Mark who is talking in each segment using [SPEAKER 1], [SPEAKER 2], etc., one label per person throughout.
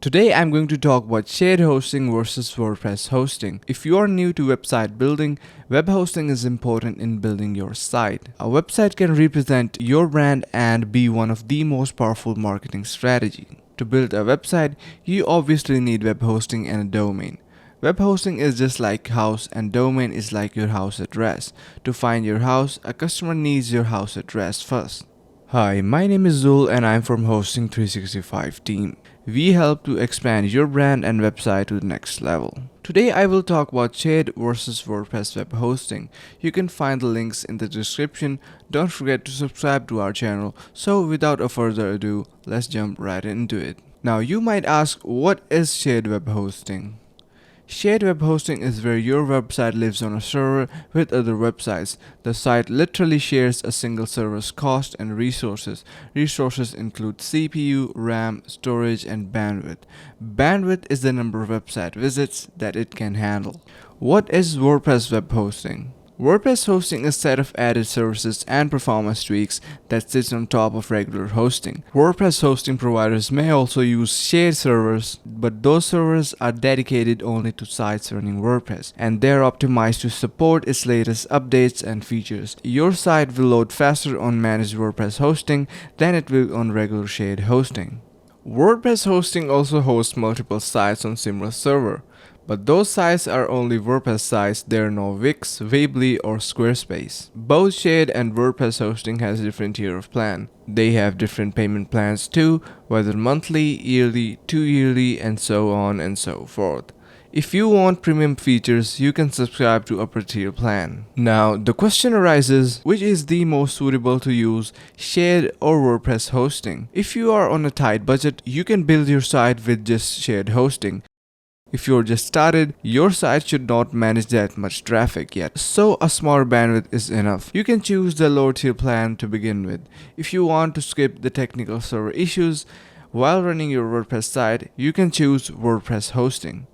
[SPEAKER 1] Today I'm going to talk about shared hosting versus WordPress hosting. If you are new to website building, web hosting is important in building your site. A website can represent your brand and be one of the most powerful marketing strategies. To build a website, you obviously need web hosting and a domain. Web hosting is just like house and domain is like your house address. To find your house, a customer needs your house address first. Hi, my name is Zul and I'm from Hosting 365 team. We help to expand your brand and website to the next level. Today I will talk about shared versus WordPress web hosting. You can find the links in the description. Don't forget to subscribe to our channel. So without a further ado, let's jump right into it. Now you might ask, what is shared web hosting? Shared web hosting is where your website lives on a server with other websites. The site literally shares a single server's cost and resources. Resources include CPU, RAM, storage, and bandwidth. Bandwidth is the number of website visits that it can handle. What is WordPress web hosting? WordPress hosting is a set of added services and performance tweaks that sits on top of regular hosting. WordPress hosting providers may also use shared servers, but those servers are dedicated only to sites running WordPress, and they're optimized to support its latest updates and features. Your site will load faster on managed WordPress hosting than it will on regular shared hosting. WordPress hosting also hosts multiple sites on similar server. But those sites are only WordPress sites, there are no Wix, Weebly or Squarespace. Both shared and WordPress hosting has different tier of plan. They have different payment plans too, whether monthly, yearly, 2-yearly and so on and so forth. If you want premium features, you can subscribe to upper tier plan. Now, the question arises, which is the most suitable to use, shared or WordPress hosting? If you are on a tight budget, you can build your site with just shared hosting. If you're just started, your site should not manage that much traffic yet, so a small bandwidth is enough. You can choose the lower tier plan to begin with. If you want to skip the technical server issues while running your WordPress site, you can choose WordPress hosting.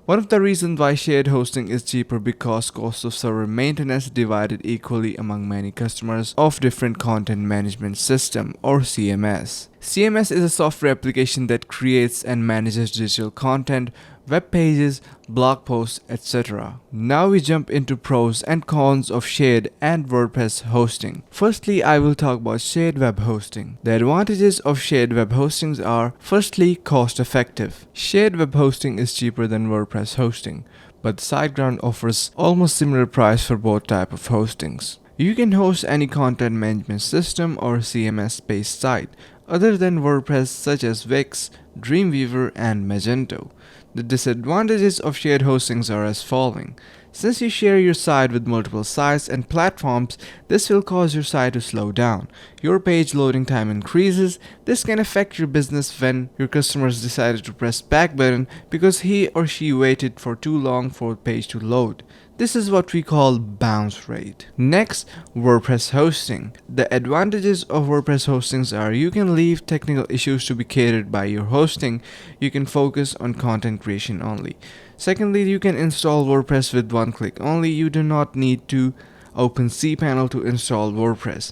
[SPEAKER 1] One of the reasons why shared hosting is cheaper because cost of server maintenance is divided equally among many customers of different content management system or CMS. CMS is a software application that creates and manages digital content, web pages, blog posts, etc. Now we jump into pros and cons of shared and WordPress hosting. Firstly, I will talk about shared web hosting. The advantages of shared web hostings are, firstly, cost effective. Shared web hosting is cheaper than WordPress hosting, but SiteGround offers almost similar price for both type of hostings. You can host any content management system or CMS based site other than WordPress such as Wix, Dreamweaver and Magento. The disadvantages of shared hostings are as following. Since you share your site with multiple sites and platforms, this will cause your site to slow down. Your page loading time increases. This can affect your business when your customers decided to press back button because he or she waited for too long for the page to load. This is what we call bounce rate. Next, WordPress hosting. The advantages of WordPress hostings are you can leave technical issues to be catered by your hosting. You can focus on content creation only. Secondly, you can install WordPress with one click only. You do not need to open cPanel to install WordPress.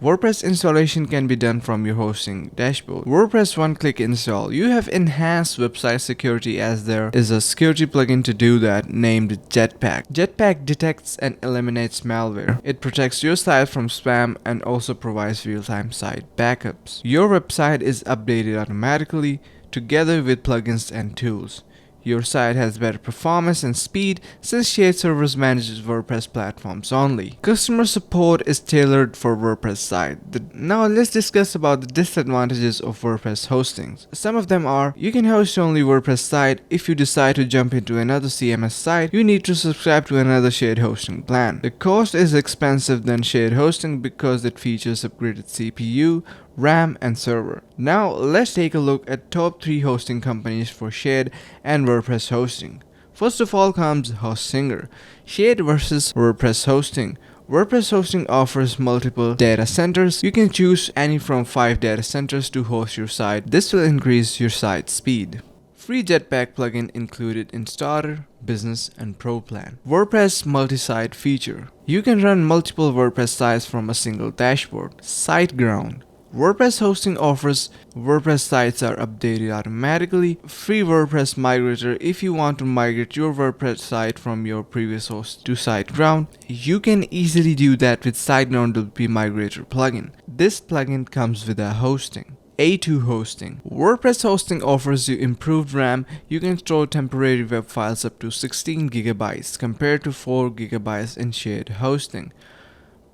[SPEAKER 1] WordPress installation can be done from your hosting dashboard. WordPress one-click install. You have enhanced website security as there is a security plugin to do that named Jetpack. Jetpack detects and eliminates malware. It protects your site from spam and also provides real-time site backups. Your website is updated automatically together with plugins and tools. Your site has better performance and speed since shared servers manages WordPress platforms only. Customer support is tailored for WordPress site. Now let's discuss about the disadvantages of WordPress hostings. Some of them are, you can host only WordPress site. If you decide to jump into another CMS site, you need to subscribe to another shared hosting plan. The cost is expensive than shared hosting because it features upgraded CPU, RAM and server. Now let's take a look at top 3 hosting companies for shared and WordPress hosting. First of all comes Hostinger. Shared versus WordPress hosting. WordPress hosting offers multiple data centers. You can choose any from 5 data centers to host your site. This will increase your site speed. Free Jetpack plugin included in Starter, Business and Pro plan. WordPress multi-site feature. You can run multiple WordPress sites from a single dashboard. SiteGround. WordPress hosting offers WordPress sites are updated automatically. Free WordPress migrator. If you want to migrate your WordPress site from your previous host to SiteGround, you can easily do that with SiteGround WP Migrator plugin. This plugin comes with a hosting. A2 hosting. WordPress hosting offers you improved RAM. You can store temporary web files up to 16 GB compared to 4 GB in shared hosting.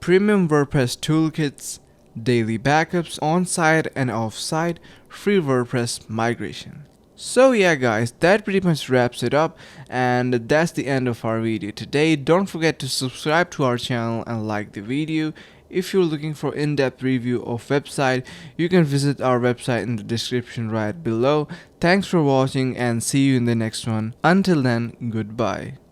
[SPEAKER 1] Premium WordPress toolkits, daily backups on-site and off-site, free WordPress migration. So yeah guys, that pretty much wraps it up, and that's the end of our video today. Don't forget to subscribe to our channel and like the video. If you're looking for in-depth review of website, you can visit our website in the description right below. Thanks for watching and see you in the next one. Until then, goodbye.